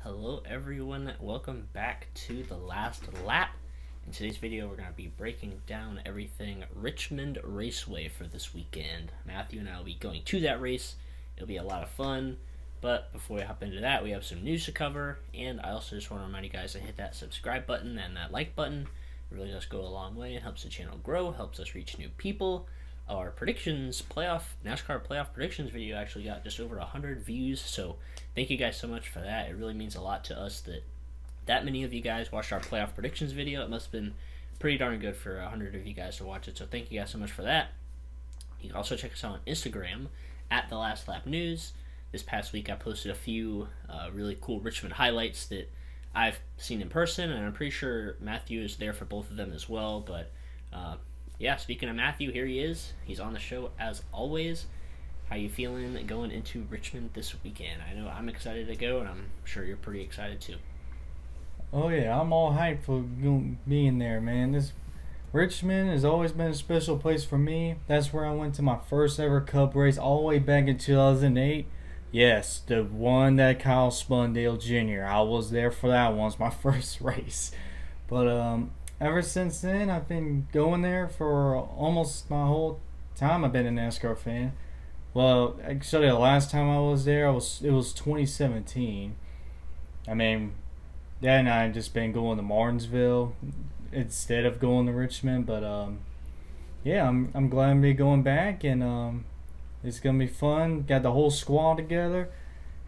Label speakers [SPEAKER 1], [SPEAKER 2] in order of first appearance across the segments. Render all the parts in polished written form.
[SPEAKER 1] Hello everyone, welcome back to The Last Lap. In today's video we're going to be breaking down everything Richmond Raceway for this weekend. Matthew and I will be going to that race. It'll be a lot of fun, but before we hop into that we have some news to cover, and I also just want to remind you guys to hit that subscribe button and that like button. It really does go a long way. It helps the channel grow, helps us reach new people. Our NASCAR playoff predictions video actually got just over 100 views, so thank you guys so much for that. It really means a lot to us that many of you guys watched our playoff predictions video. It must have been pretty darn good for 100 of you guys to watch it, so thank you guys so much for that. You can also check us out on Instagram at The Last Lap News. This past week I posted a few really cool Richmond highlights that I've seen in person, and I'm pretty sure Matthew is there for both of them as well, but yeah, speaking of Matthew, here he is. He's on the show as always. How you feeling going into Richmond this weekend? I know I'm excited to go, and I'm sure you're pretty excited too.
[SPEAKER 2] Oh yeah, I'm all hyped for being there, man. This Richmond has always been a special place for me. That's where I went to my first ever Cup race all the way back in 2008. Yes, the one that Kyle Spundale Jr. I was there for that one. It's my first race. But ever since then, I've been going there for almost my whole time I've been a NASCAR fan. Well, actually, the last time I was there, it was 2017. I mean, Dad and I just been going to Martinsville instead of going to Richmond. But yeah, I'm glad to be going back, and it's gonna be fun. Got the whole squad together,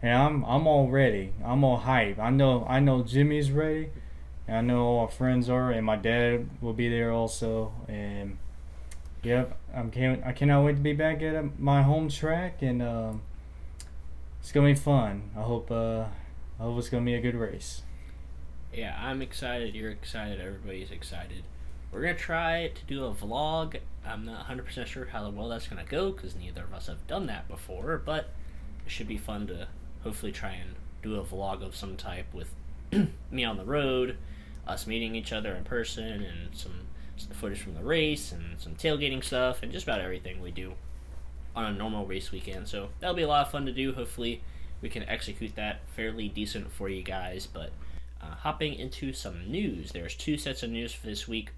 [SPEAKER 2] and I'm all ready. I'm all hype. I know Jimmy's ready. I know all our friends are, and my dad will be there also. And yep, I cannot wait to be back at my home track, and it's gonna be fun. I hope it's gonna be a good race.
[SPEAKER 1] Yeah, I'm excited. You're excited. Everybody's excited. We're gonna try to do a vlog. I'm not 100% sure how well that's gonna go because neither of us have done that before, but it should be fun to hopefully try and do a vlog of some type with me on the road, us meeting each other in person, and some footage from the race, and some tailgating stuff, and just about everything we do on a normal race weekend. So that'll be a lot of fun to do. Hopefully we can execute that fairly decent for you guys. But hopping into some news, there's two sets of news for this week.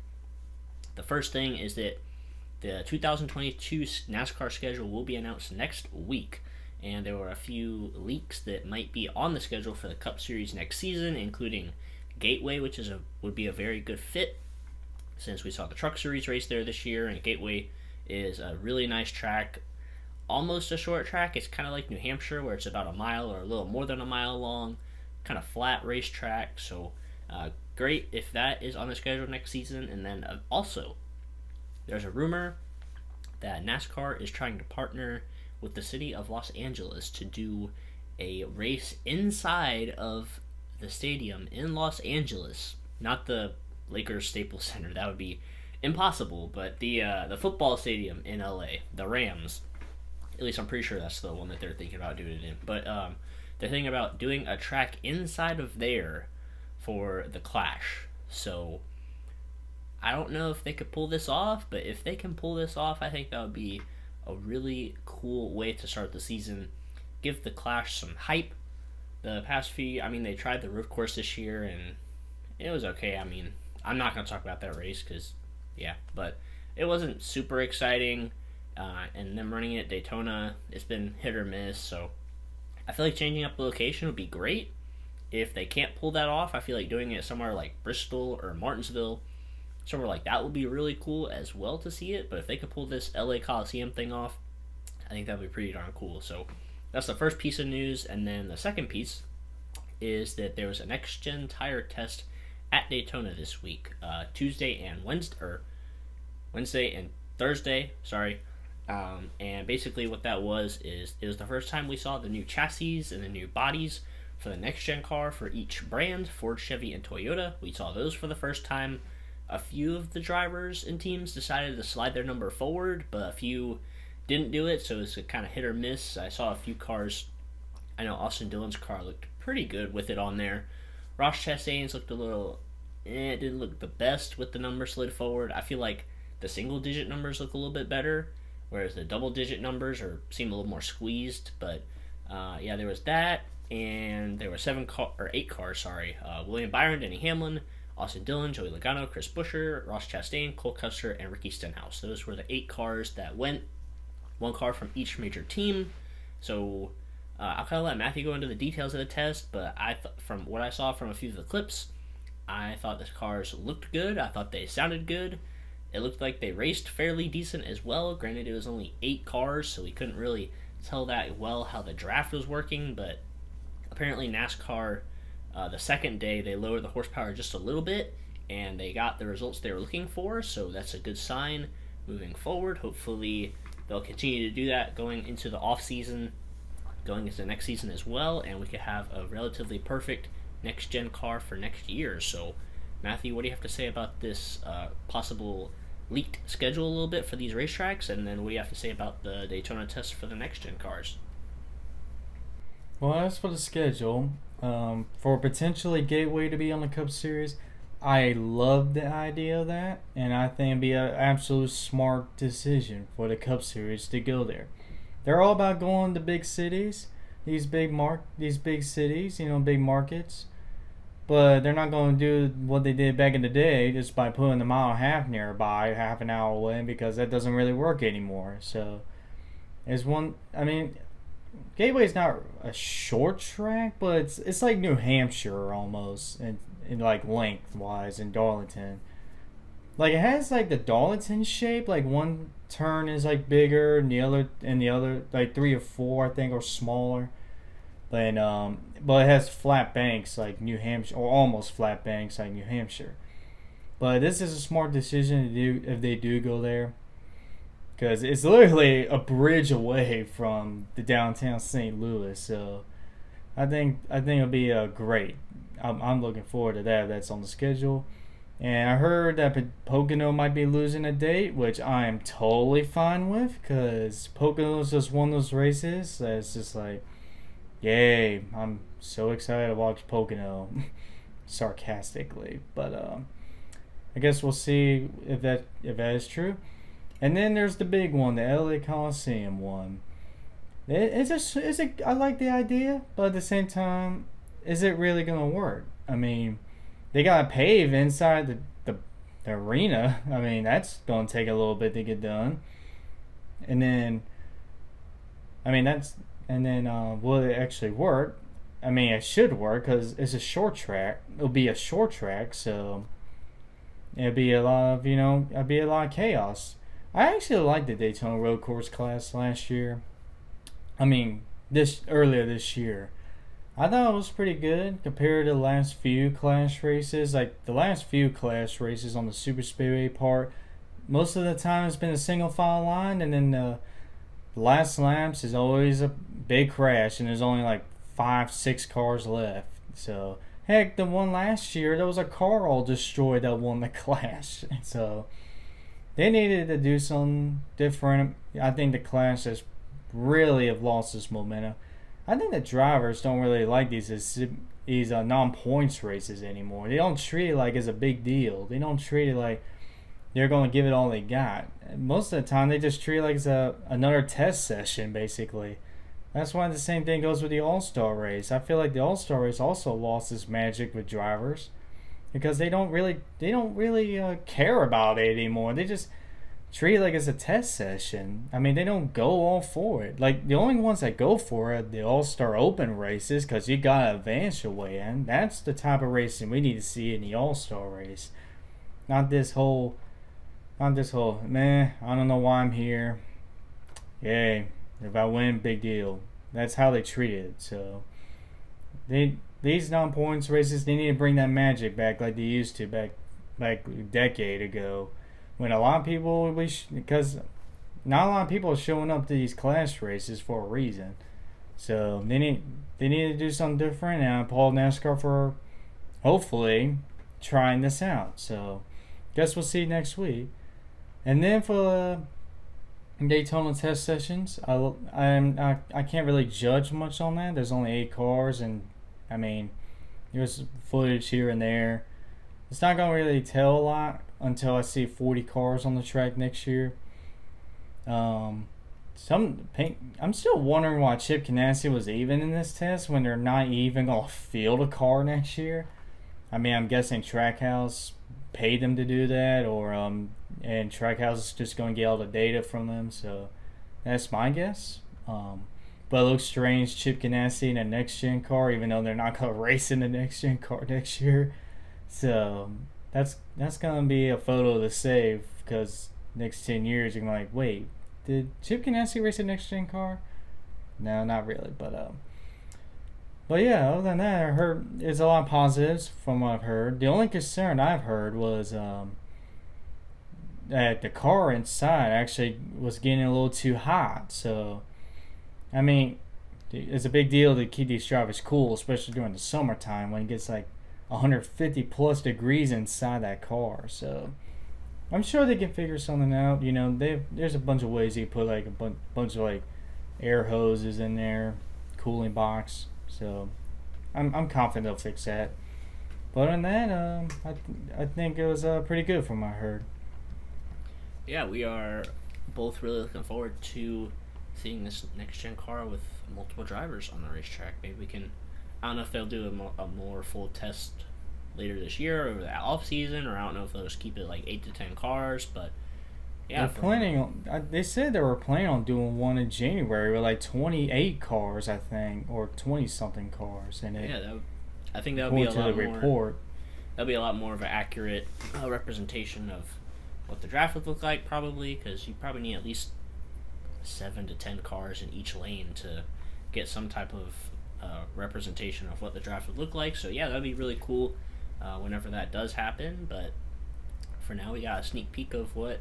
[SPEAKER 1] The first thing is that the 2022 NASCAR schedule will be announced next week, and there were a few leaks that might be on the schedule for the Cup Series next season, including Gateway, which would be a very good fit since we saw the Truck Series race there this year, and Gateway is a really nice track, almost a short track. It's kind of like New Hampshire, where it's about a mile or a little more than a mile long, kind of flat racetrack. So great if that is on the schedule next season. And then also there's a rumor that NASCAR is trying to partner with the city of Los Angeles to do a race inside of the stadium in Los Angeles, not the Lakers Staples Center. That would be impossible. But the football stadium in LA, the Rams. At least I'm pretty sure that's the one that they're thinking about doing it in. But they're thinking about doing a track inside of there for the Clash. So I don't know if they could pull this off, but if they can pull this off, I think that would be a really cool way to start the season. Give the Clash some hype. The past few, they tried the roof course this year, and it was okay. I'm not going to talk about that race because, yeah, but it wasn't super exciting. And them running it at Daytona, it's been hit or miss, so I feel like changing up the location would be great. If they can't pull that off, I feel like doing it somewhere like Bristol or Martinsville, somewhere like that would be really cool as well to see it. But if they could pull this LA Coliseum thing off, I think that would be pretty darn cool. So that's the first piece of news. And then the second piece is that there was a next-gen tire test at Daytona this week, Wednesday and Thursday, sorry. And basically what that was is it was the first time we saw the new chassis and the new bodies for the next-gen car for each brand, Ford, Chevy, and Toyota. We saw those for the first time. A few of the drivers and teams decided to slide their number forward, but a few didn't do it, so it's a kind of hit or miss. I saw a few cars. I know Austin Dillon's car looked pretty good with it on there. Ross Chastain's looked a little, it didn't look the best with the number slid forward. I feel like the single-digit numbers look a little bit better, whereas the double-digit numbers seem a little more squeezed. But yeah, there was that. and there were 8 cars. Sorry, William Byron, Denny Hamlin, Austin Dillon, Joey Logano, Chris Buescher, Ross Chastain, Cole Custer, and Ricky Stenhouse. Those were the 8 cars that went. 1 car from each major team. So I'll kind of let Matthew go into the details of the test, but from what I saw from a few of the clips, I thought the cars looked good. I thought they sounded good. It looked like they raced fairly decent as well. Granted, it was only 8 cars, so we couldn't really tell that well how the draft was working, but apparently NASCAR, the second day, they lowered the horsepower just a little bit, and they got the results they were looking for, so that's a good sign moving forward. Hopefully they'll continue to do that going into the off season, going into the next season as well, and we could have a relatively perfect next gen car for next year. So Matthew, what do you have to say about this possible leaked schedule a little bit for these racetracks, and then what do you have to say about the Daytona test for the next gen cars?
[SPEAKER 2] Well, as for the schedule, for potentially Gateway to be on the Cup Series, I love the idea of that, and I think it'd be an absolute smart decision for the Cup Series to go there. They're all about going to big cities, these big cities, big markets. But they're not going to do what they did back in the day just by putting a mile and a half nearby, half an hour away, because that doesn't really work anymore. So, Gateway's not a short track, but it's like New Hampshire almost, in like lengthwise in Darlington. Like it has like the Darlington shape, like one turn is like bigger and the other like 3 or 4 I think are smaller. But it has flat banks like New Hampshire, or almost flat banks like New Hampshire. But this is a smart decision to do if they do go there, because it's literally a bridge away from the downtown St. Louis. So I think it'll be great. I'm looking forward to that. That's on the schedule. And I heard that Pocono might be losing a date, which I am totally fine with, because Pocono's just one of those races that's just like, yay, I'm so excited to watch Pocono. Sarcastically. But I guess we'll see if that is true. And then there's the big one, the LA Coliseum one. I like the idea, but at the same time, is it really gonna work? I mean, they gotta pave inside the arena. I mean, that's gonna take a little bit to get done. And then, will it actually work? I mean, it should work because it's a short track. It'll be a short track, so it'll be a lot of chaos. I actually liked the Daytona Road Course class last year. Earlier this year. I thought it was pretty good compared to the last few class races. Like the last few class races on the Super Speedway part, most of the time it's been a single file line, and then the last laps is always a big crash, and there's only like 5-6 cars left. So heck, the one last year there was a car all destroyed that won the clash. So they needed to do something different. I think the clash has really have lost its momentum. I think the drivers don't really like these non-points races anymore. They don't treat it like it's a big deal. They don't treat it like they're going to give it all they got. Most of the time, they just treat it like it's another test session, basically. That's why the same thing goes with the All-Star race. I feel like the All-Star race also lost its magic with drivers because they don't really care about it anymore. They just treat it like it's a test session. I mean, they don't go all for it. Like, the only ones that go for it are the All-Star Open races, because you gotta advance your way in. That's the type of racing we need to see in the All-Star race. Not this whole, man, I don't know why I'm here. Yay, if I win, big deal. That's how they treat it. So, these non-points races, they need to bring that magic back like they used to back a decade ago. When a lot of people, because not a lot of people are showing up to these class races for a reason. So they need to do something different, and I applaud NASCAR for hopefully trying this out. So guess we'll see next week. And then for Daytona test sessions, I can't really judge much on that. There's only 8 cars, and I mean, there's footage here and there. It's not gonna really tell a lot until I see 40 cars on the track next year. So I'm still wondering why Chip Ganassi was even in this test when they're not even gonna field a car next year. I mean, I'm guessing Trackhouse paid them to do that, or and Trackhouse is just gonna get all the data from them. So that's my guess. But it looks strange, Chip Ganassi in a next gen car, even though they're not gonna race in the next gen car next year. So that's gonna be a photo to save because next 10 years you're gonna be like, wait, did Chip Ganassi race a next gen car? No, not really. But yeah, other than that, I heard there's a lot of positives from what I've heard. The only concern I've heard was that the car inside actually was getting a little too hot. So, I mean, it's a big deal to keep these drivers cool, especially during the summertime when it gets like 150 plus degrees inside that car. So, I'm sure they can figure something out. You know, there's a bunch of ways you can put like a bunch of like air hoses in there, cooling box. So, I'm confident they'll fix that. But other than that, I think it was pretty good from what I heard.
[SPEAKER 1] Yeah, we are both really looking forward to seeing this next gen car with multiple drivers on the racetrack. Maybe we can. I don't know if they'll do a more full test later this year over the off season, or I don't know if they'll just keep it like 8 to 10 cars. But yeah,
[SPEAKER 2] they're planning on. They said they were planning on doing one in January with like 28 cars, I think, or 20 something cars. And
[SPEAKER 1] I think that would be a lot more.
[SPEAKER 2] Report.
[SPEAKER 1] That'll be a lot more of an accurate representation of what the draft would look like, probably, because you probably need at least 7 to 10 cars in each lane to get some type of representation of what the draft would look like. So yeah, that'd be really cool whenever that does happen. But for now, we got a sneak peek of what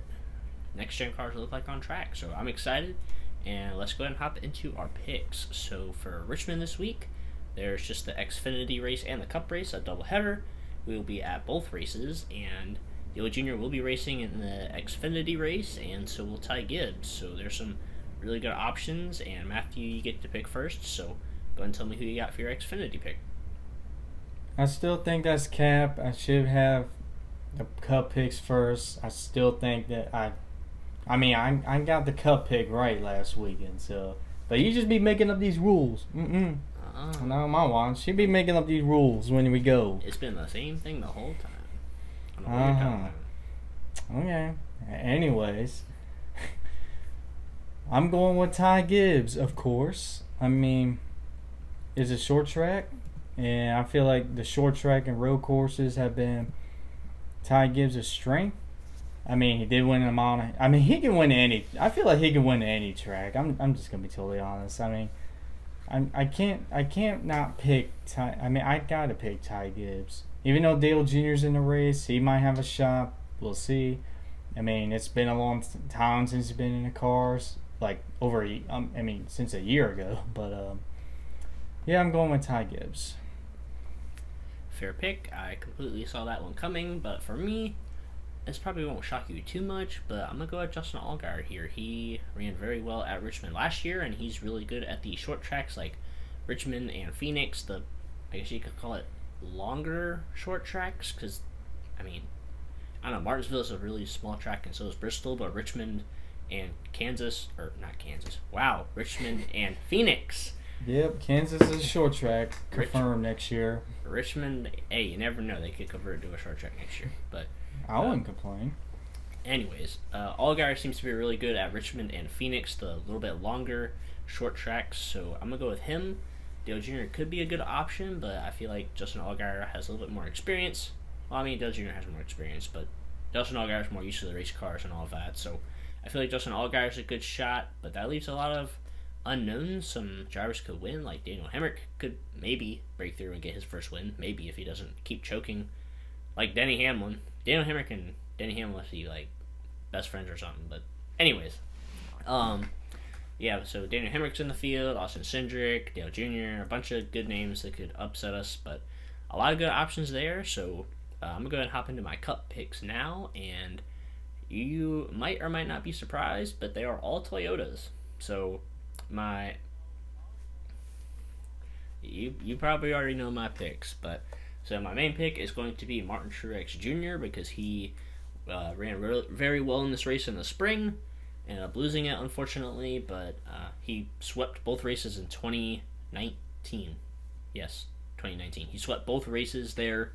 [SPEAKER 1] next gen cars look like on track. So I'm excited, and let's go ahead and hop into our picks. So for Richmond this week, there's just the Xfinity race and the Cup race, a doubleheader. We will be at both races, and Dale Jr. will be racing in the Xfinity race, and so will Ty Gibbs. So there's some really good options, and Matthew, you get to pick first. So go ahead and tell me who you got for your Xfinity pick.
[SPEAKER 2] I still think that's cap. I should have the Cup picks first. I still think that I got the Cup pick right last weekend. So, but you just be making up these rules. No, my watch. You be making up these rules when we go.
[SPEAKER 1] It's been the same thing the whole time. I don't know what you're talking about.
[SPEAKER 2] Okay. Anyways, I'm going with Ty Gibbs, of course. I mean, it's a short track, and I feel like the short track and road courses have been Ty Gibbs' strength. I mean, he did win a mile. I mean, he can win any. I feel like he can win any track. I'm just gonna be totally honest. I mean, I can't not pick Ty. I mean, I gotta pick Ty Gibbs. Even though Dale Jr.'s in the race, he might have a shot. We'll see. I mean, it's been a long time since he's been in the cars. Like since a year ago. But yeah, I'm going with Ty Gibbs.
[SPEAKER 1] Fair pick. I completely saw that one coming, but for me, this probably won't shock you too much, but I'm going to go with Justin Allgaier here. He ran very well at Richmond last year, and he's really good at the short tracks like Richmond and Phoenix, I guess you could call it longer short tracks, because, I mean, I don't know, Martinsville is a really small track, and so is Bristol, but Richmond and Richmond and Phoenix.
[SPEAKER 2] Yep, Kansas is a short track, confirmed next year.
[SPEAKER 1] Richmond, hey, you never know, they could convert to a short track next year, but
[SPEAKER 2] I wouldn't complain.
[SPEAKER 1] Anyways, Allgaier seems to be really good at Richmond and Phoenix, the little bit longer short tracks, so I'm going to go with him. Dale Jr. could be a good option, but I feel like Justin Allgaier has a little bit more experience. Well, I mean, Dale Jr. has more experience, but Justin Allgaier is more used to the race cars and all of that, so I feel like Justin Allgaier is a good shot, but that leaves a lot of unknowns. Some drivers could win, like Daniel Hemrick could maybe break through and get his first win, maybe if he doesn't keep choking, like Denny Hamlin. Daniel Hemrick and Denny Hamlin must be like best friends or something. But anyways, yeah. So Daniel Hemrick's in the field, Austin Cindric, Dale Jr., a bunch of good names that could upset us, but a lot of good options there. So I'm gonna go ahead and hop into my Cup picks now, and you might or might not be surprised, but they are all Toyotas. So you probably already know my picks, but so my main pick is going to be Martin Truex Jr. because he ran very well in this race in the spring. ended up losing it, unfortunately, but he swept both races in 2019. Yes, 2019. He swept both races there.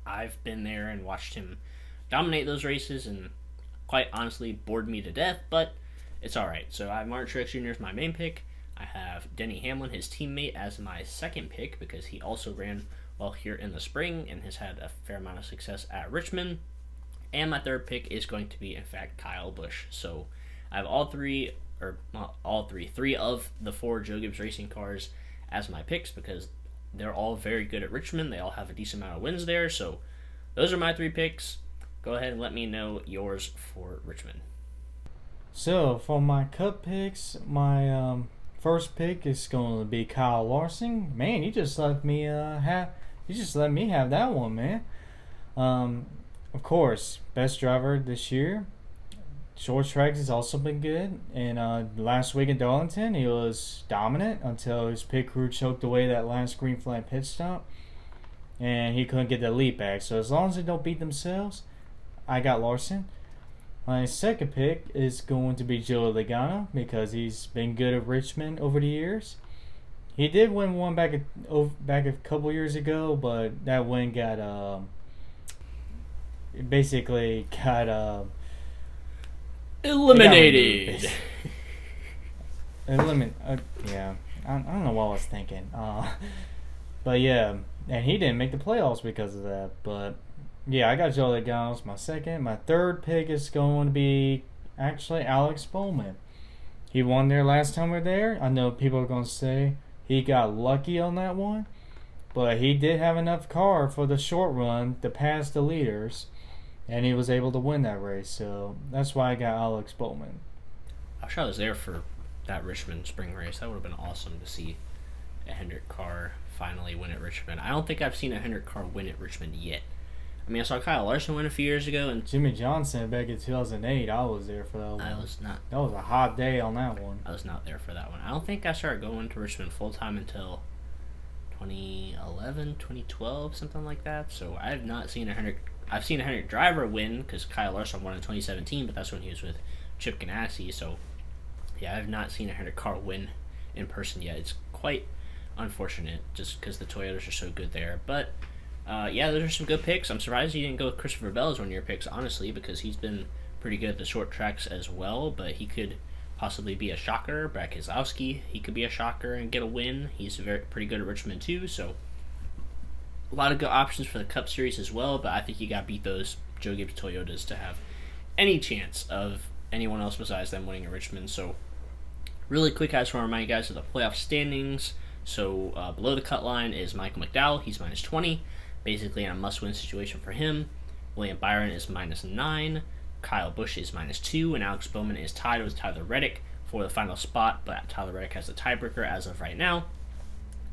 [SPEAKER 1] I've been there and watched him dominate those races, and quite honestly bored me to death, but it's alright. So I have Martin Truex Jr. as my main pick. I have Denny Hamlin, his teammate, as my second pick because he also ran well here in the spring and has had a fair amount of success at Richmond. And my third pick is going to be, in fact, Kyle Busch. So I have three of the four Joe Gibbs Racing cars as my picks because they're all very good at Richmond. They all have a decent amount of wins there. So those are my three picks. Go ahead and let me know yours for Richmond.
[SPEAKER 2] So for my Cup picks, my first pick is going to be Kyle Larson. Man, you just let me have that one, man. Of course, best driver this year. Short tracks has also been good. And last week in Darlington, he was dominant until his pit crew choked away that last green flag pit stop. And he couldn't get the lead back. So as long as they don't beat themselves, I got Larson. My second pick is going to be Joey Logano because he's been good at Richmond over the years. He did win one back a couple years ago, but that win got
[SPEAKER 1] eliminated.
[SPEAKER 2] Yeah, I don't know what I was thinking. But yeah, and he didn't make the playoffs because of that. But yeah, I got Joey Logano as my second. My third pick is going to be actually Alex Bowman. He won there last time we were there. I know people are going to say he got lucky on that one, but he did have enough car for the short run to pass the leaders, and he was able to win that race. So that's why I got Alex Bowman.
[SPEAKER 1] I wish I was there for that Richmond spring race. That would have been awesome to see a Hendrick car finally win at Richmond. I don't think I've seen a Hendrick car win at Richmond yet. I mean, I saw Kyle Larson win a few years ago, and
[SPEAKER 2] Jimmy Johnson back in 2008. I was there for that one.
[SPEAKER 1] I was not.
[SPEAKER 2] That was a hot day on that one.
[SPEAKER 1] I was not there for that one. I don't think I started going to Richmond full time until 2011, 2012, something like that. So I have not seen a Hendrick. I've seen a Hendrick driver win because Kyle Larson won in 2017, but that's when he was with Chip Ganassi. So yeah, I have not seen a Hendrick car win in person yet. It's quite unfortunate just because the Toyotas are so good there, but. Yeah, those are some good picks. I'm surprised you didn't go with Christopher Bell as one of your picks, honestly, because he's been pretty good at the short tracks as well, but he could possibly be a shocker. Brad Keselowski, he could be a shocker and get a win. He's pretty good at Richmond, too, so a lot of good options for the Cup Series as well, but I think you got to beat those Joe Gibbs Toyotas to have any chance of anyone else besides them winning at Richmond. So really quick, I just want to remind you guys of the playoff standings. So below the cut line is Michael McDowell. He's minus 20. Basically in a must-win situation for him. William Byron is minus 9. Kyle Busch is minus 2. And Alex Bowman is tied with Tyler Reddick for the final spot, but Tyler Reddick has the tiebreaker as of right now.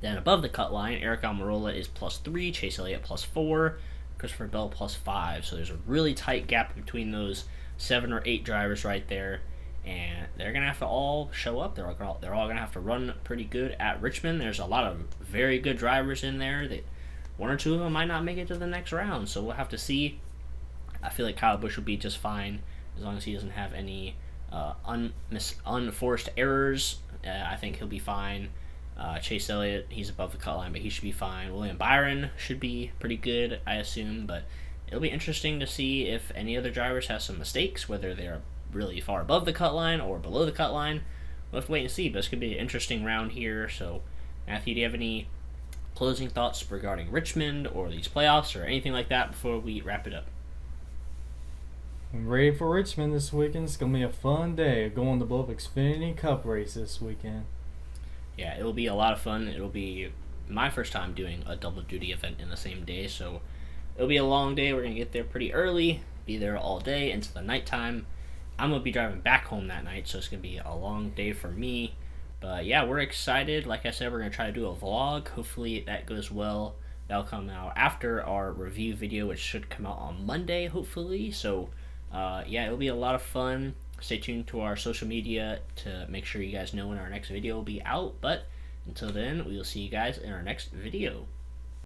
[SPEAKER 1] Then above the cut line, Eric Almirola is plus 3. Chase Elliott plus 4. Christopher Bell plus 5. So there's a really tight gap between those 7 or 8 drivers right there. And they're going to have to all show up. They're all going to have to run pretty good at Richmond. There's a lot of very good drivers in there that one or two of them might not make it to the next round, so we'll have to see. I feel like Kyle Busch will be just fine as long as he doesn't have any unforced errors. I think he'll be fine. Chase Elliott, he's above the cut line, but he should be fine. William Byron should be pretty good, I assume, but it'll be interesting to see if any other drivers have some mistakes, whether they're really far above the cut line or below the cut line. We'll have to wait and see, but it's going to be an interesting round here. So, Matthew, do you have any closing thoughts regarding Richmond or these playoffs or anything like that before we wrap it up?
[SPEAKER 2] I'm ready for Richmond this weekend. It's going to be a fun day going to both Xfinity Cup races this weekend.
[SPEAKER 1] Yeah, it'll be a lot of fun. It'll be my first time doing a double duty event in the same day, so it'll be a long day. We're going to get there pretty early, be there all day into the nighttime. I'm going to be driving back home that night, so it's going to be a long day for me. But yeah, we're excited. Like I said, we're going to try to do a vlog. Hopefully that goes well. That'll come out after our review video, which should come out on Monday, hopefully. So yeah, it'll be a lot of fun. Stay tuned to our social media to make sure you guys know when our next video will be out. But until then, we will see you guys in our next video.